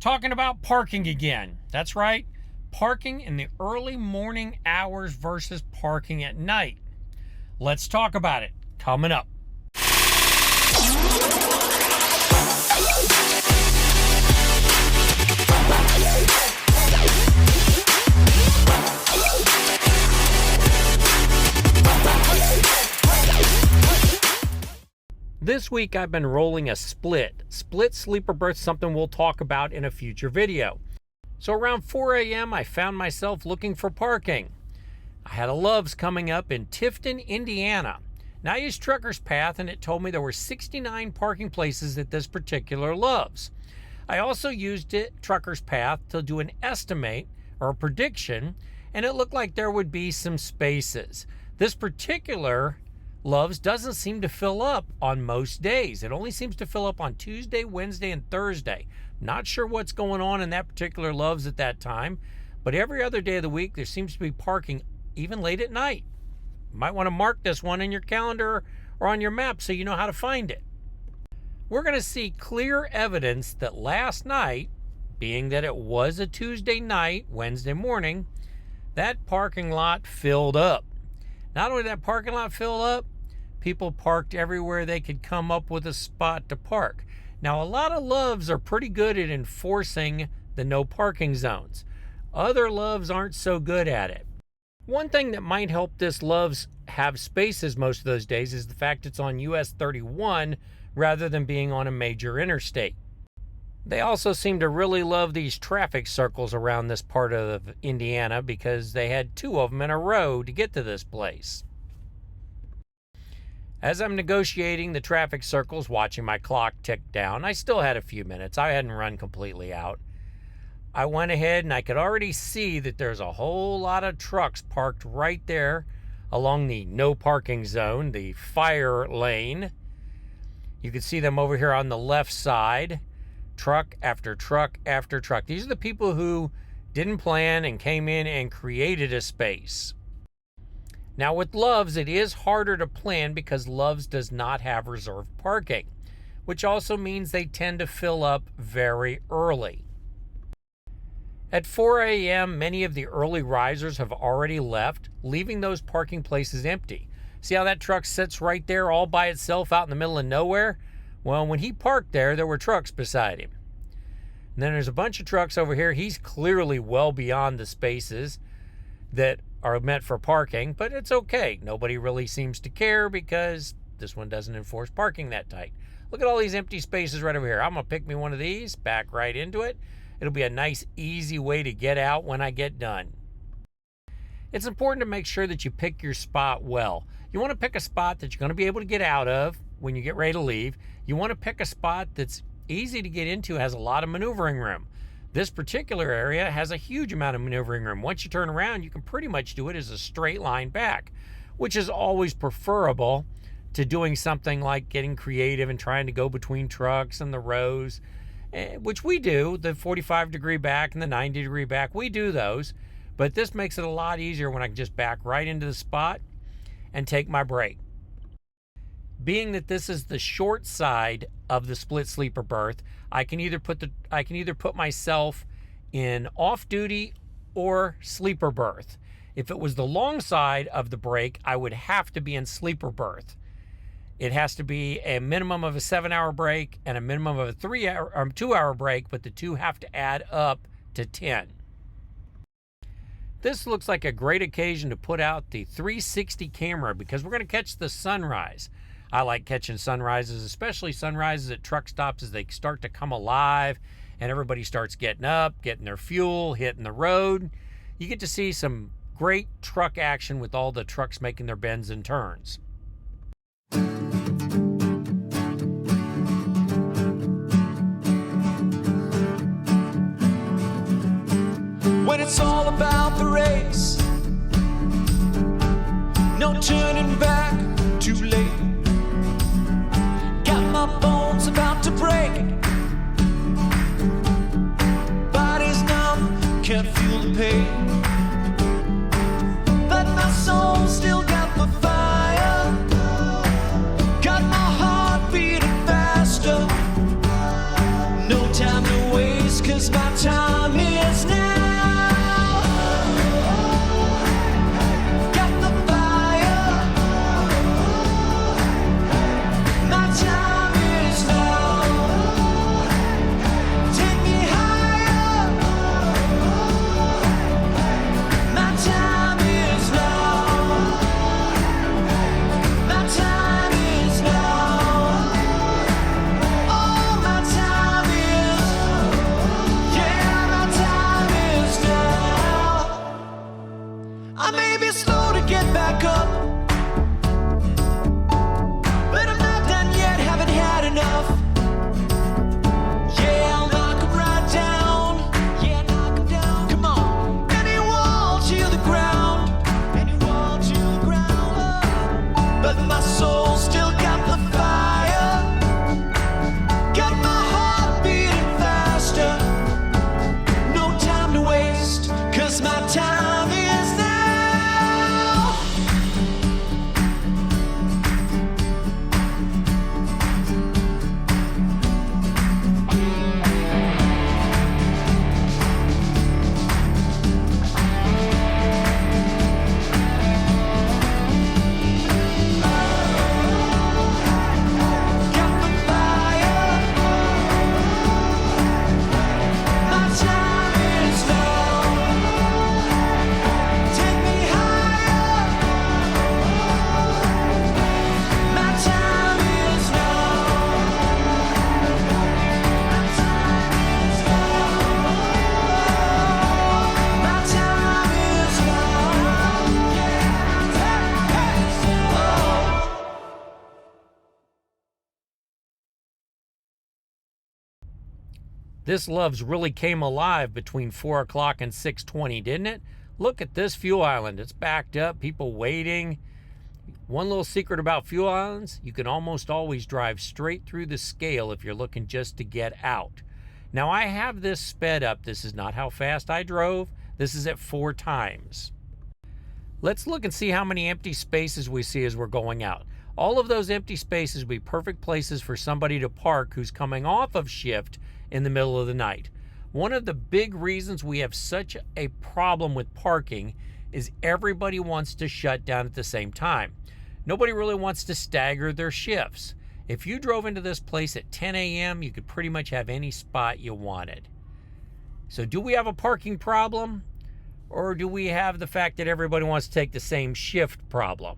Talking about parking again. That's right, parking in the early morning hours versus parking at night. Let's talk about it. Coming up. This week I've been rolling a split sleeper berth, something we'll talk about in a future video. So around 4 a.m. I found myself looking for parking. I had a Love's coming up in Tifton, Indiana. Now I used Trucker's Path and it told me there were 69 parking places at this particular Love's. I also used Trucker's Path to do an estimate or a prediction, and it looked like there would be some spaces. This particular Love's doesn't seem to fill up on most days. It only seems to fill up on Tuesday, Wednesday, and Thursday. Not sure what's going on in that particular Love's at that time, but every other day of the week there seems to be parking even late at night. You might want to mark this one in your calendar or on your map so you know how to find it. We're going to see clear evidence that last night, being that it was a Tuesday night, Wednesday morning, that parking lot filled up. Not only did that parking lot fill up, people parked everywhere they could come up with a spot to park. Now, a lot of Love's are pretty good at enforcing the no parking zones. Other Love's aren't so good at it. One thing that might help this Love's have spaces most of those days is the fact it's on US 31 rather than being on a major interstate. They also seem to really love these traffic circles around this part of Indiana because they had 2 of them in a row to get to this place. As I'm negotiating the traffic circles, watching my clock tick down, I still had a few minutes. I hadn't run completely out. I went ahead and I could already see that there's a whole lot of trucks parked right there along the no parking zone, the fire lane. You can see them over here on the left side, truck after truck after truck. These are the people who didn't plan and came in and created a space. Now with Love's, it is harder to plan because Love's does not have reserved parking, which also means they tend to fill up very early. At 4 a.m., many of the early risers have already left, leaving those parking places empty. See how that truck sits right there all by itself out in the middle of nowhere? Well, when he parked there, there were trucks beside him. And then there's a bunch of trucks over here. He's clearly well beyond the spaces that are meant for parking, but it's okay. Nobody really seems to care because this one doesn't enforce parking that tight. Look at all these empty spaces right over here. I'm gonna pick me one of these, back right into it. It'll be a nice, easy way to get out when I get done. It's important to make sure that you pick your spot well. You want to pick a spot that you're going to be able to get out of when you get ready to leave. You want to pick a spot that's easy to get into, has a lot of maneuvering room. This particular area has a huge amount of maneuvering room. Once you turn around, you can pretty much do it as a straight line back, which is always preferable to doing something like getting creative and trying to go between trucks and the rows, which we do, the 45-degree back and the 90-degree back. We do those, but this makes it a lot easier when I can just back right into the spot and take my break. Being that this is the short side of the split sleeper berth, I can either put myself in off-duty or sleeper berth. If it was the long side of the break, I would have to be in sleeper berth. It has to be a minimum of a 7-hour break and a minimum of a 2-hour break, but the two have to add up to 10. This looks like a great occasion to put out the 360 camera because we're going to catch the sunrise. I like catching sunrises, especially sunrises at truck stops as they start to come alive and everybody starts getting up, getting their fuel, hitting the road. You get to see some great truck action with all the trucks making their bends and turns. When it's all about the race, no turning back, too late. Got my bones about to break, body's numb, can't feel the pain, but my soul still got the fire, got my heart beating faster, no time to waste 'cause my This Love's really came alive between 4 o'clock and 6:20, didn't it? Look at this fuel island. It's backed up, people waiting. One little secret about fuel islands, you can almost always drive straight through the scale if you're looking just to get out. Now I have this sped up. This is not how fast I drove. This is at 4 times. Let's look and see how many empty spaces we see as we're going out. All of those empty spaces would be perfect places for somebody to park who's coming off of shift in the middle of the night. One of the big reasons we have such a problem with parking is everybody wants to shut down at the same time. Nobody really wants to stagger their shifts. If you drove into this place at 10 a.m., you could pretty much have any spot you wanted. So do we have a parking problem? Or do we have the fact that everybody wants to take the same shift problem?